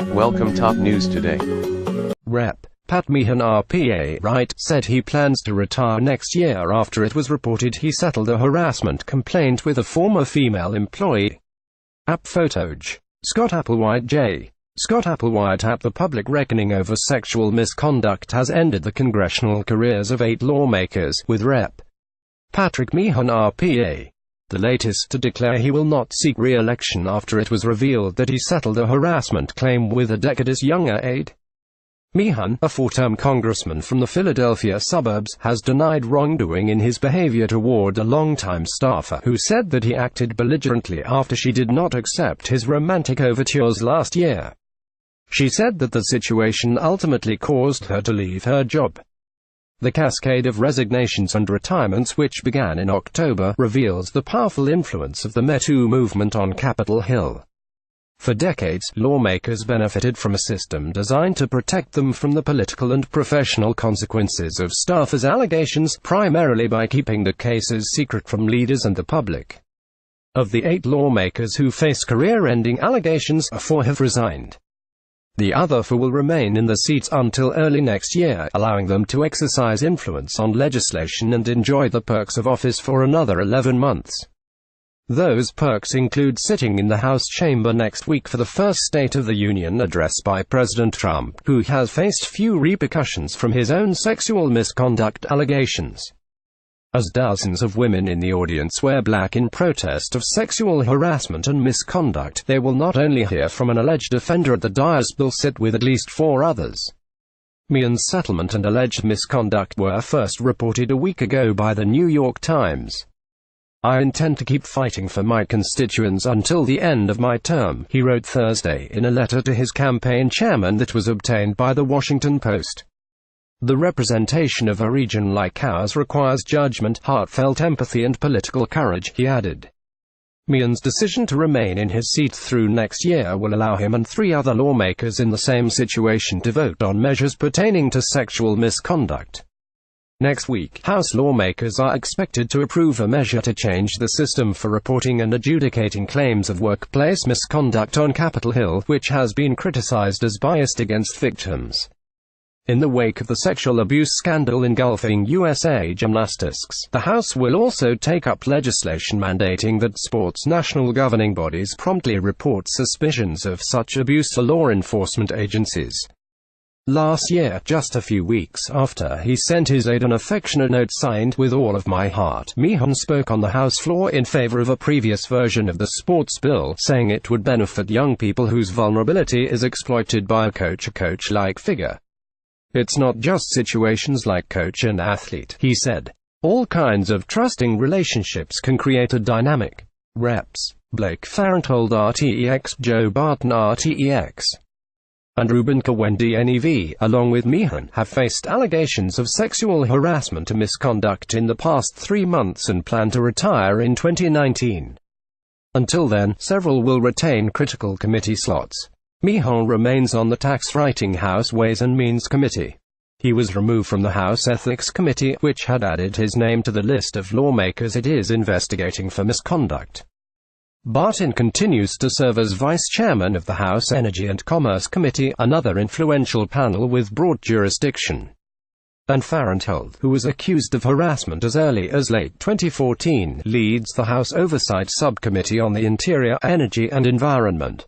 Welcome top news today. Rep. Pat Meehan RPa Wright said he plans to retire next year after it was reported he settled a harassment complaint with a former female employee. PhotoJ. Scott Applewhite J. Scott ApplewhiteAP. The public reckoning over sexual misconduct has ended the congressional careers of 8 lawmakers, with Rep. Patrick Meehan RPa the latest to declare he will not seek re-election after it was revealed that he settled a harassment claim with a decades younger aide. Meehan, a 4-term congressman from the Philadelphia suburbs, has denied wrongdoing in his behavior toward a longtime staffer who said that he acted belligerently after she did not accept his romantic overtures last year. She said that the situation ultimately caused her to leave her job. The cascade of resignations and retirements which began in October reveals the powerful influence of the Me Too movement on Capitol Hill. For decades, lawmakers benefited from a system designed to protect them from the political and professional consequences of staffers' allegations, primarily by keeping the cases secret from leaders and the public. Of the 8 lawmakers who face career-ending allegations, 4 have resigned. The other 4 will remain in the seats until early next year, allowing them to exercise influence on legislation and enjoy the perks of office for another 11 months. Those perks include sitting in the House chamber next week for the first State of the Union address by President Trump, who has faced few repercussions from his own sexual misconduct allegations. As dozens of women in the audience wear black in protest of sexual harassment and misconduct, they will not only hear from an alleged offender at the dais but sit with at least 4 others. Meehan's settlement and alleged misconduct were first reported a week ago by the New York Times. "I intend to keep fighting for my constituents until the end of my term," he wrote Thursday in a letter to his campaign chairman that was obtained by The Washington Post. "The representation of a region like ours requires judgment, heartfelt empathy and political courage," he added. Meehan's decision to remain in his seat through next year will allow him and 3 other lawmakers in the same situation to vote on measures pertaining to sexual misconduct. Next week, House lawmakers are expected to approve a measure to change the system for reporting and adjudicating claims of workplace misconduct on Capitol Hill, which has been criticized as biased against victims. In the wake of the sexual abuse scandal engulfing USA gymnastics, the House will also take up legislation mandating that sports national governing bodies promptly report suspicions of such abuse to law enforcement agencies. Last year, just a few weeks after he sent his aide an affectionate note signed, "With all of my heart," Meehan spoke on the House floor in favor of a previous version of the sports bill, saying it would benefit young people whose vulnerability is exploited by a coach-like figure. "It's not just situations like coach and athlete," he said. "All kinds of trusting relationships can create a dynamic." Reps. Blake Farenthold RTEX, Joe Barton RTEX, and Ruben Kawende NEV, along with Meehan, have faced allegations of sexual harassment and misconduct in the past 3 months and plan to retire in 2019. Until then, several will retain critical committee slots. Meehan remains on the tax-writing House Ways and Means Committee. He was removed from the House Ethics Committee, which had added his name to the list of lawmakers it is investigating for misconduct. Barton continues to serve as vice chairman of the House Energy and Commerce Committee, another influential panel with broad jurisdiction. And Farenthold, who was accused of harassment as early as late 2014, leads the House Oversight Subcommittee on the Interior, Energy and Environment.